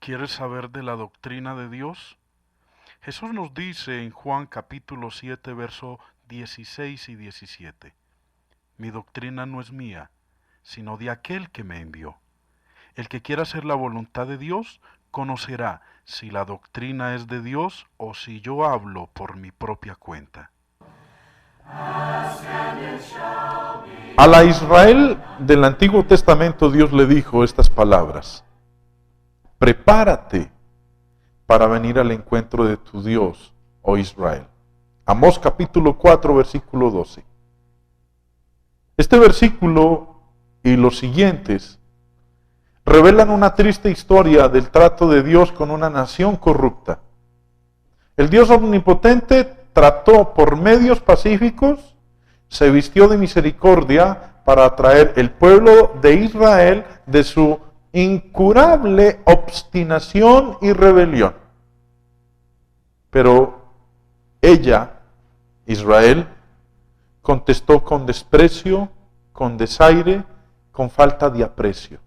¿Quieres saber de la doctrina de Dios? Jesús nos dice en Juan capítulo 7, verso 16 y 17: Mi doctrina no es mía, sino de aquel que me envió. El que quiera hacer la voluntad de Dios, conocerá si la doctrina es de Dios o si yo hablo por mi propia cuenta. A la Israel del Antiguo Testamento Dios le dijo estas palabras: prepárate para venir al encuentro de tu Dios, oh Israel. Amós capítulo 4, versículo 12. Este versículo y los siguientes revelan una triste historia del trato de Dios con una nación corrupta. El Dios omnipotente trató por medios pacíficos, se vistió de misericordia para atraer el pueblo de Israel de su incurable obstinación y rebelión. Pero ella, Israel, contestó con desprecio, con desaire, con falta de aprecio.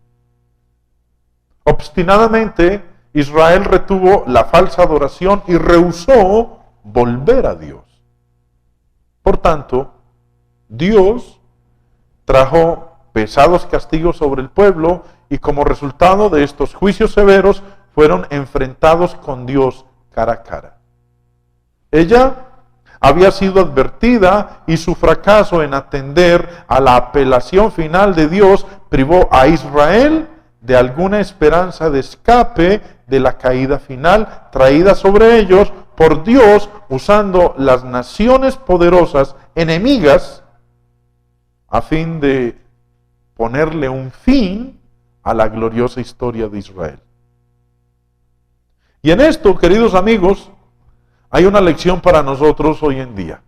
Obstinadamente, Israel retuvo la falsa adoración y rehusó volver a Dios. Por tanto, Dios trajo pesados castigos sobre el pueblo y como resultado de estos juicios severos fueron enfrentados con Dios cara a cara. Ella había sido advertida y su fracaso en atender a la apelación final de Dios privó a Israel de alguna esperanza de escape de la caída final traída sobre ellos por Dios usando las naciones poderosas enemigas a fin de ponerle un fin a la gloriosa historia de Israel. Y en esto, queridos amigos, hay una lección para nosotros hoy en día.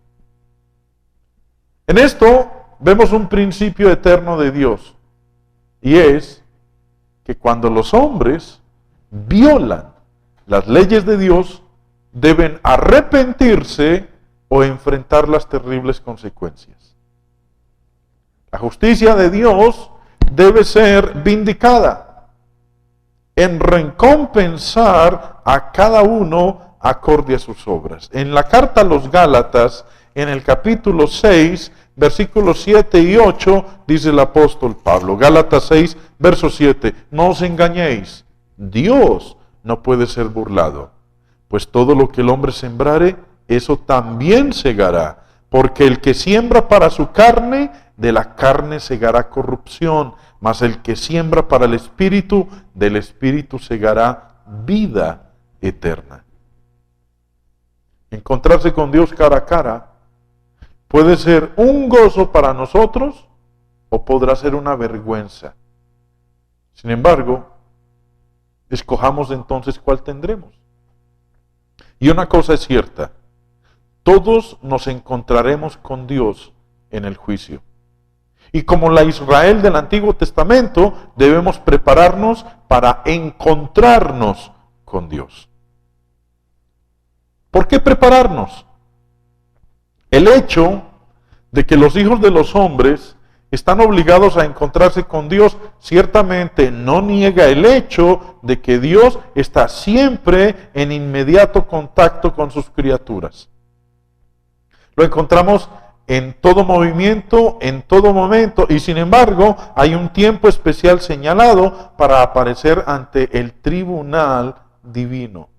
En esto vemos un principio eterno de Dios, y es que cuando los hombres violan las leyes de Dios, deben arrepentirse o enfrentar las terribles consecuencias. La justicia de Dios debe ser vindicada en recompensar a cada uno acorde a sus obras. En la carta a los Gálatas, en el capítulo 6, versículos 7 y 8, dice el apóstol Pablo, Gálatas 6, verso 7, no os engañéis, Dios no puede ser burlado, pues todo lo que el hombre sembrare, eso también segará, porque el que siembra para su carne, de la carne segará corrupción, mas el que siembra para el Espíritu, del Espíritu segará vida eterna. Encontrarse con Dios cara a cara puede ser un gozo para nosotros o podrá ser una vergüenza. Sin embargo, escojamos entonces cuál tendremos. Y una cosa es cierta, todos nos encontraremos con Dios en el juicio. Y como la Israel del Antiguo Testamento, debemos prepararnos para encontrarnos con Dios. ¿Por qué prepararnos? El hecho de que los hijos de los hombres están obligados a encontrarse con Dios, ciertamente no niega el hecho de que Dios está siempre en inmediato contacto con sus criaturas. Lo encontramos en todo movimiento, en todo momento, y sin embargo hay un tiempo especial señalado para aparecer ante el tribunal divino.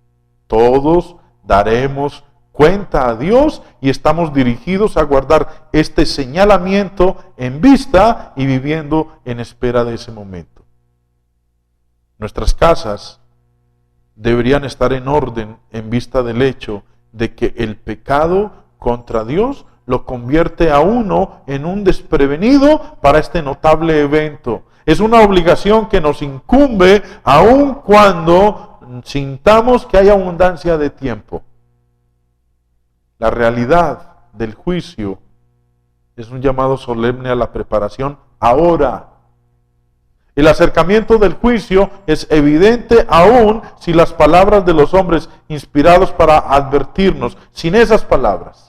Todos daremos cuenta a Dios y estamos dirigidos a guardar este señalamiento en vista y viviendo en espera de ese momento. Nuestras casas deberían estar en orden en vista del hecho de que el pecado contra Dios lo convierte a uno en un desprevenido para este notable evento. Es una obligación que nos incumbe aun cuando sintamos que hay abundancia de tiempo. La realidad del juicio es un llamado solemne a la preparación ahora. El acercamiento del juicio es evidente aún si las palabras de los hombres inspirados para advertirnos, sin esas palabras.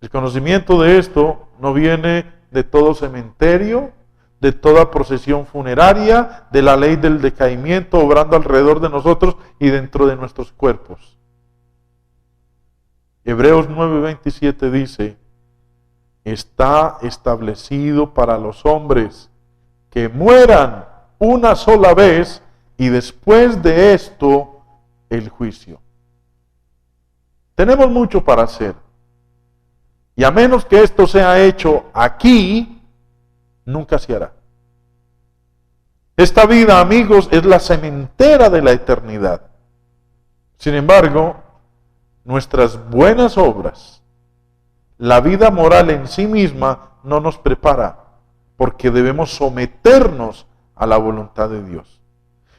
El conocimiento de esto no viene de todo cementerio, de toda procesión funeraria, de la ley del decaimiento obrando alrededor de nosotros y dentro de nuestros cuerpos. Hebreos 9:27 dice, está establecido para los hombres que mueran una sola vez y después de esto el juicio. Tenemos mucho para hacer. Y a menos que esto sea hecho aquí, nunca se hará. Esta vida, amigos, es la cementera de la eternidad. Sin embargo, nuestras buenas obras, la vida moral en sí misma, no nos prepara, porque debemos someternos a la voluntad de Dios.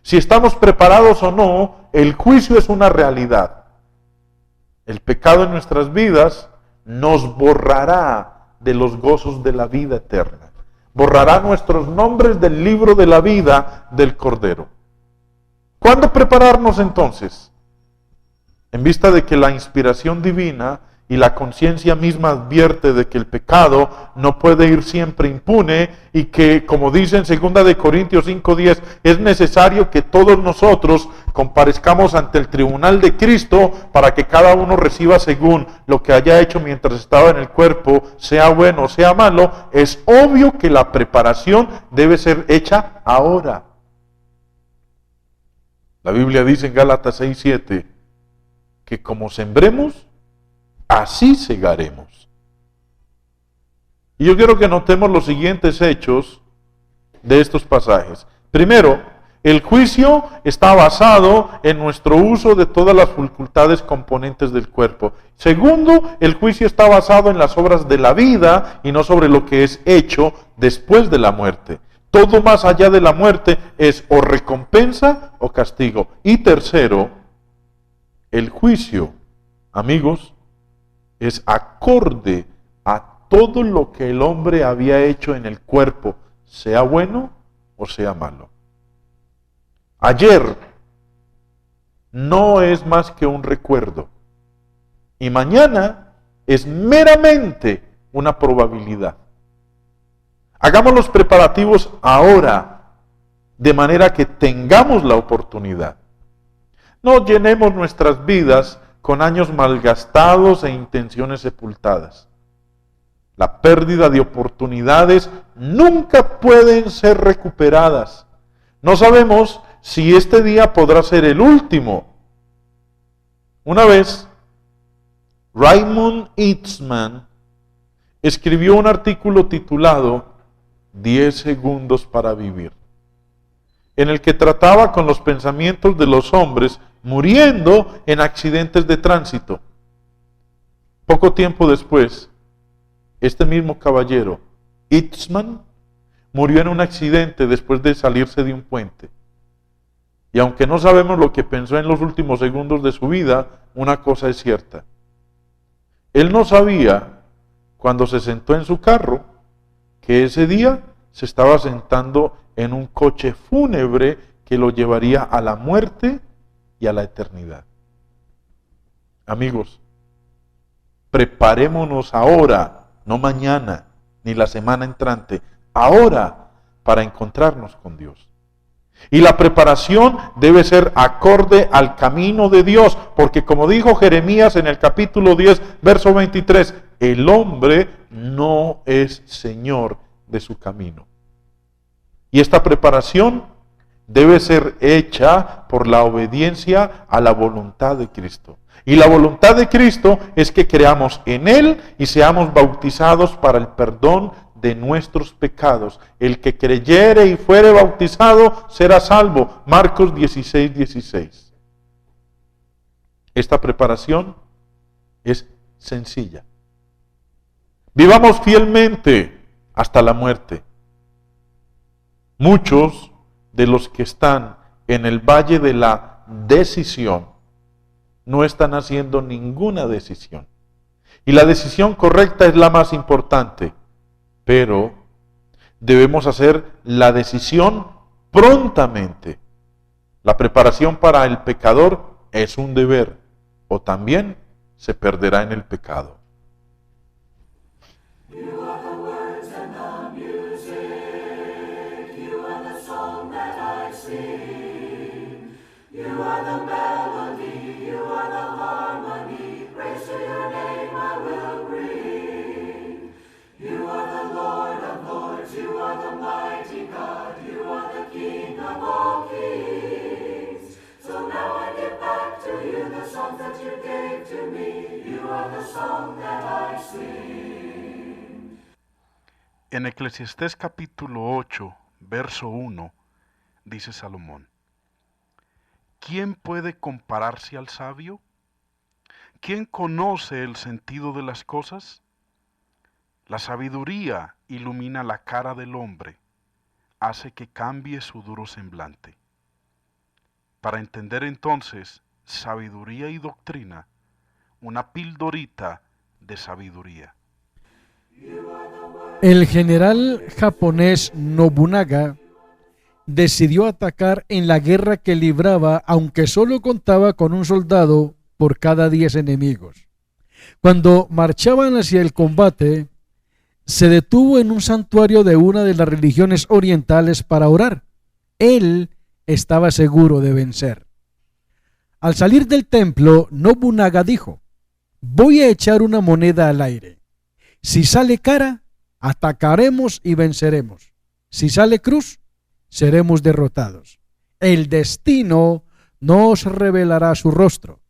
Si estamos preparados o no, el juicio es una realidad. El pecado en nuestras vidas nos borrará de los gozos de la vida eterna. Borrará nuestros nombres del libro de la vida del Cordero. ¿Cuándo prepararnos entonces? En vista de que la inspiración divina y la conciencia misma advierte de que el pecado no puede ir siempre impune y que, como dice en 2 Corintios 5:10, es necesario que todos nosotros comparezcamos ante el tribunal de Cristo para que cada uno reciba según lo que haya hecho mientras estaba en el cuerpo, sea bueno o sea malo. Es obvio que la preparación debe ser hecha ahora. La Biblia dice en Gálatas 6:7 que como sembremos, así segaremos. Y yo quiero que notemos los siguientes hechos de estos pasajes. Primero, el juicio está basado en nuestro uso de todas las facultades componentes del cuerpo. Segundo, el juicio está basado en las obras de la vida y no sobre lo que es hecho después de la muerte. Todo más allá de la muerte es o recompensa o castigo. Y tercero, el juicio, amigos, es acorde a todo lo que el hombre había hecho en el cuerpo, sea bueno o sea malo. Ayer no es más que un recuerdo y mañana es meramente una probabilidad. Hagamos los preparativos ahora, de manera que tengamos la oportunidad. No llenemos nuestras vidas con años malgastados e intenciones sepultadas. La pérdida de oportunidades nunca pueden ser recuperadas. No sabemos si este día podrá ser el último. Una vez, Raymond Eastman escribió un artículo titulado 10 segundos para vivir, en el que trataba con los pensamientos de los hombres muriendo en accidentes de tránsito. Poco tiempo después, este mismo caballero, Eastman, murió en un accidente después de salirse de un puente. Y aunque no sabemos lo que pensó en los últimos segundos de su vida, una cosa es cierta. Él no sabía, cuando se sentó en su carro, que ese día se estaba sentando en un coche fúnebre que lo llevaría a la muerte y a la eternidad. Amigos, preparémonos ahora, no mañana, ni la semana entrante, ahora, para encontrarnos con Dios. Y la preparación debe ser acorde al camino de Dios, porque como dijo Jeremías en el capítulo 10, verso 23, el hombre no es señor de su camino. Y esta preparación debe ser hecha por la obediencia a la voluntad de Cristo. Y la voluntad de Cristo es que creamos en Él y seamos bautizados para el perdón de nuestros pecados. El que creyere y fuere bautizado será salvo. Marcos 16:16. Esta preparación es sencilla. Vivamos fielmente hasta la muerte. Muchos de los que están en el valle de la decisión no están haciendo ninguna decisión. Y la decisión correcta es la más importante, pero debemos hacer la decisión prontamente. La preparación para el pecador es un deber, o también se perderá en el pecado. En Eclesiastés capítulo 8, verso 1, dice Salomón: ¿Quién puede compararse al sabio? ¿Quién conoce el sentido de las cosas? La sabiduría ilumina la cara del hombre, hace que cambie su duro semblante. Para entender entonces sabiduría y doctrina, una pildorita de sabiduría. El general japonés Nobunaga decidió atacar en la guerra que libraba, aunque solo contaba con un soldado por cada 10 enemigos. Cuando marchaban hacia el combate, se detuvo en un santuario de una de las religiones orientales para orar. Él estaba seguro de vencer. Al salir del templo, Nobunaga dijo: voy a echar una moneda al aire. Si sale cara, atacaremos y venceremos. Si sale cruz, seremos derrotados. El destino nos revelará su rostro.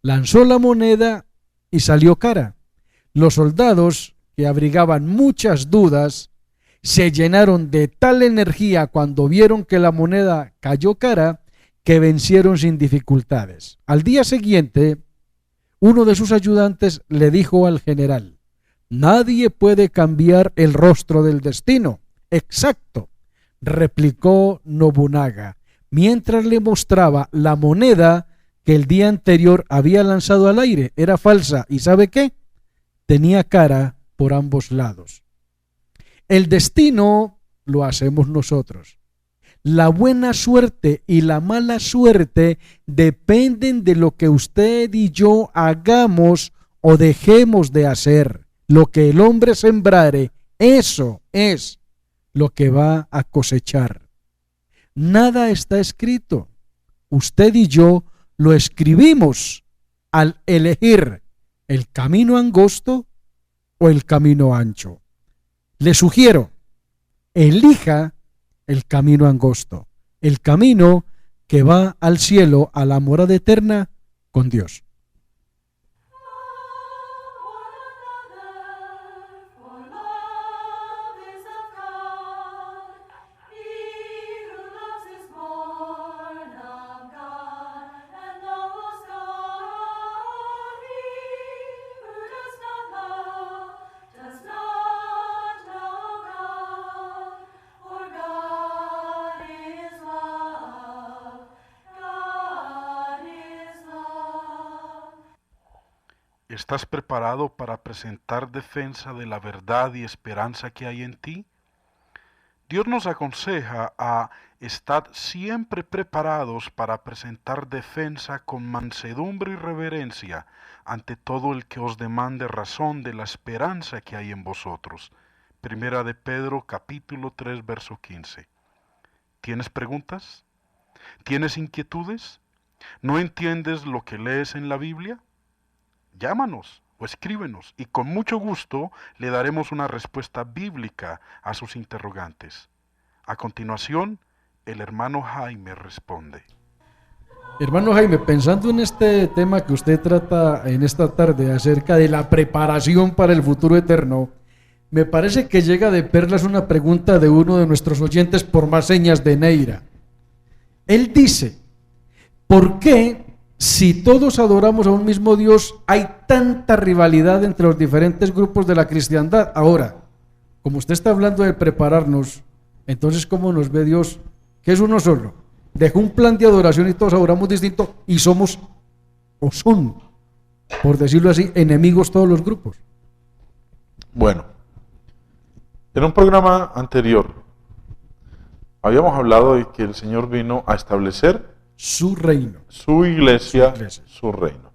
Lanzó la moneda y salió cara. Los soldados, que abrigaban muchas dudas, se llenaron de tal energía cuando vieron que la moneda cayó cara, que vencieron sin dificultades. Al día siguiente, uno de sus ayudantes le dijo al general: nadie puede cambiar el rostro del destino. Exacto, replicó Nobunaga, mientras le mostraba la moneda que el día anterior había lanzado al aire. Era falsa, ¿y sabe qué? Tenía cara por ambos lados. El destino lo hacemos nosotros. La buena suerte y la mala suerte dependen de lo que usted y yo hagamos o dejemos de hacer. Lo que el hombre sembrare, eso es lo que va a cosechar. Nada está escrito. Usted y yo lo escribimos al elegir el camino angosto o el camino ancho. Le sugiero, elija el camino angosto, el camino que va al cielo, a la morada eterna con Dios. ¿Estás preparado para presentar defensa de la verdad y esperanza que hay en ti? Dios nos aconseja a estar siempre preparados para presentar defensa con mansedumbre y reverencia ante todo el que os demande razón de la esperanza que hay en vosotros. Primera de Pedro capítulo 3 verso 15. ¿Tienes preguntas? ¿Tienes inquietudes? ¿No entiendes lo que lees en la Biblia? Llámanos o escríbenos y con mucho gusto le daremos una respuesta bíblica a sus interrogantes. A continuación, el hermano Jaime responde. Hermano Jaime, pensando en este tema que usted trata en esta tarde acerca de la preparación para el futuro eterno, me parece que llega de perlas una pregunta de uno de nuestros oyentes por más señas de Neira. Él dice: ¿por qué, si todos adoramos a un mismo Dios, hay tanta rivalidad entre los diferentes grupos de la cristiandad? Ahora, como usted está hablando de prepararnos, entonces ¿cómo nos ve Dios? Que es uno solo. Dejó un plan de adoración y todos adoramos distinto y somos, o son, por decirlo así, enemigos todos los grupos. Bueno, en un programa anterior habíamos hablado de que el Señor vino a establecer Su reino. su iglesia, su reino.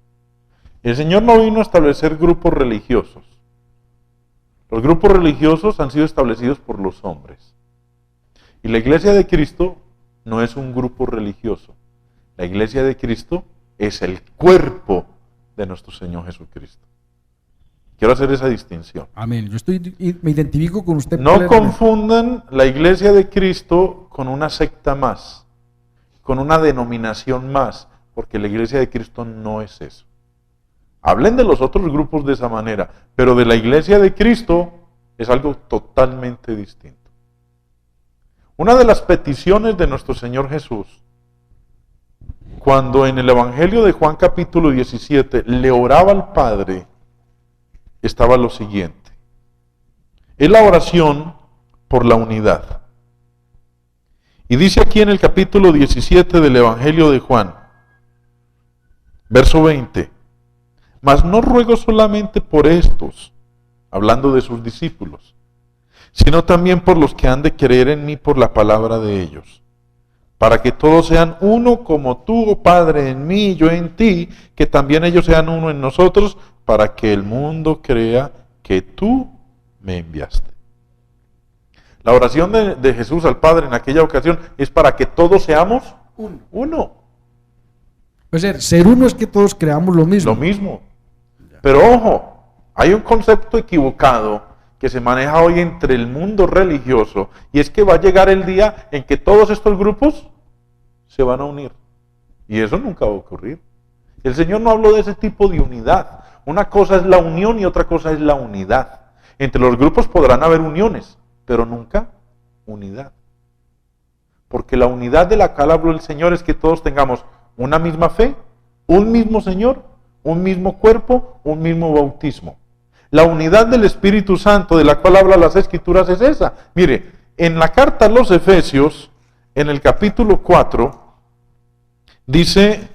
El Señor no vino a establecer grupos religiosos. Los grupos religiosos han sido establecidos por los hombres. Y la iglesia de Cristo no es un grupo religioso. La iglesia de Cristo es el cuerpo de nuestro Señor Jesucristo. Quiero hacer esa distinción. Amén. Yo me identifico con usted. No confundan la iglesia de Cristo con una secta más, con una denominación más, porque la iglesia de Cristo no es eso. Hablen de los otros grupos de esa manera, pero de la iglesia de Cristo es algo totalmente distinto. Una de las peticiones de nuestro Señor Jesús, cuando en el Evangelio de Juan capítulo 17 le oraba al Padre, estaba lo siguiente. Es la oración por la unidad. Y dice aquí en el capítulo 17 del Evangelio de Juan, verso 20, mas no ruego solamente por estos, hablando de sus discípulos, sino también por los que han de creer en mí por la palabra de ellos, para que todos sean uno como tú, oh Padre, en mí y yo en ti, que también ellos sean uno en nosotros, para que el mundo crea que tú me enviaste. La oración de Jesús al Padre en aquella ocasión es para que todos seamos uno. O sea, ser uno es que todos creamos lo mismo. Lo mismo. Pero ojo, hay un concepto equivocado que se maneja hoy entre el mundo religioso, y es que va a llegar el día en que todos estos grupos se van a unir. Y eso nunca va a ocurrir. El Señor no habló de ese tipo de unidad. Una cosa es la unión y otra cosa es la unidad. Entre los grupos podrán haber uniones, pero nunca unidad. Porque la unidad de la cual habló el Señor es que todos tengamos una misma fe, un mismo Señor, un mismo cuerpo, un mismo bautismo. La unidad del Espíritu Santo de la cual habla las Escrituras es esa. Mire, en la carta a los Efesios, en el capítulo 4, dice,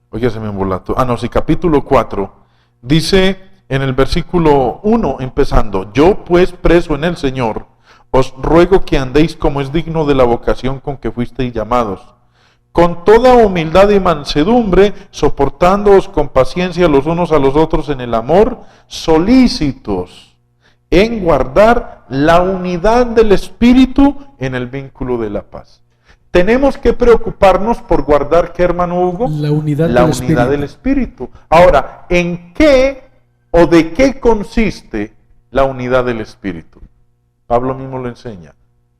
oye, se me embolató, capítulo 4, dice en el versículo 1, empezando, yo pues preso en el Señor, os ruego que andéis como es digno de la vocación con que fuisteis llamados, con toda humildad y mansedumbre, soportándoos con paciencia los unos a los otros en el amor, solícitos en guardar la unidad del Espíritu en el vínculo de la paz. Tenemos que preocuparnos por guardar, ¿qué, hermano Hugo? La unidad del Espíritu. Ahora, ¿en qué o de qué consiste la unidad del Espíritu? Pablo mismo lo enseña.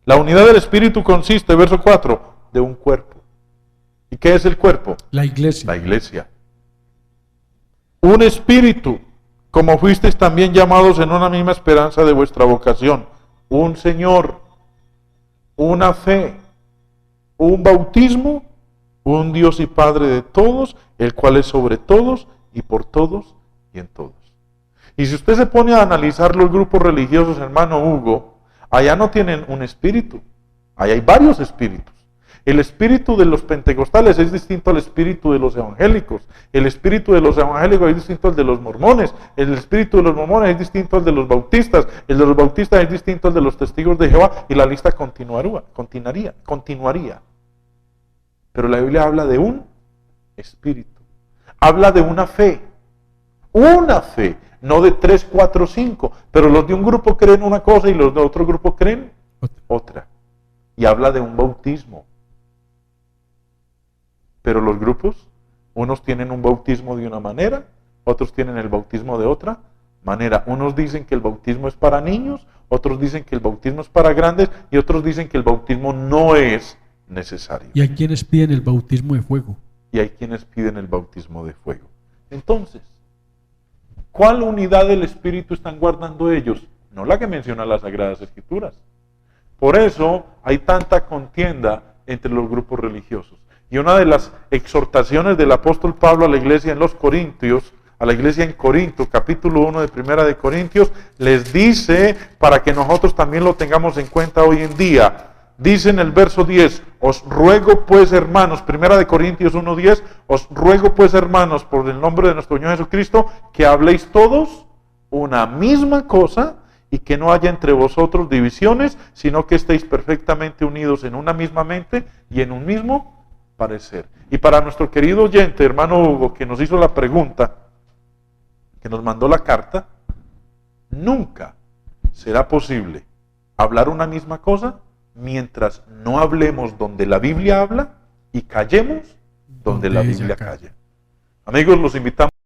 La unidad del Espíritu consiste, verso 4, de un cuerpo. ¿Y qué es el cuerpo? La iglesia. La iglesia. Un espíritu, como fuisteis también llamados en una misma esperanza de vuestra vocación. Un Señor, una fe, un bautismo, un Dios y Padre de todos, el cual es sobre todos y por todos y en todos. Y si usted se pone a analizar los grupos religiosos, hermano Hugo, allá no tienen un espíritu, allá hay varios espíritus. El espíritu de los pentecostales es distinto al espíritu de los evangélicos. El espíritu de los evangélicos es distinto al de los mormones. El espíritu de los mormones es distinto al de los bautistas. El de los bautistas es distinto al de los testigos de Jehová. Y la lista continuaría. Pero la Biblia habla de un espíritu. Habla de una fe. Una fe. No de 3, 4, 5. Pero los de un grupo creen una cosa y los de otro grupo creen otra. Y habla de un bautismo. Pero los grupos, unos tienen un bautismo de una manera, otros tienen el bautismo de otra manera. Unos dicen que el bautismo es para niños, otros dicen que el bautismo es para grandes y otros dicen que el bautismo no es necesario. Y hay quienes piden el bautismo de fuego. Y hay quienes piden el bautismo de fuego. Entonces, ¿cuál unidad del Espíritu están guardando ellos? No la que menciona las Sagradas Escrituras. Por eso hay tanta contienda entre los grupos religiosos. Y una de las exhortaciones del apóstol Pablo a la iglesia en los Corintios, a la iglesia en Corinto, capítulo 1 de Primera de Corintios, les dice, para que nosotros también lo tengamos en cuenta hoy en día, dice en el verso 10, os ruego pues hermanos, Primera de Corintios 1:10, os ruego pues hermanos, por el nombre de nuestro Señor Jesucristo, que habléis todos una misma cosa, y que no haya entre vosotros divisiones, sino que estéis perfectamente unidos en una misma mente y en un mismo parecer. Y para nuestro querido oyente, hermano Hugo, que nos hizo la pregunta, que nos mandó la carta, nunca será posible hablar una misma cosa mientras no hablemos donde la Biblia habla y callemos donde la Biblia calla. Amigos, los invitamos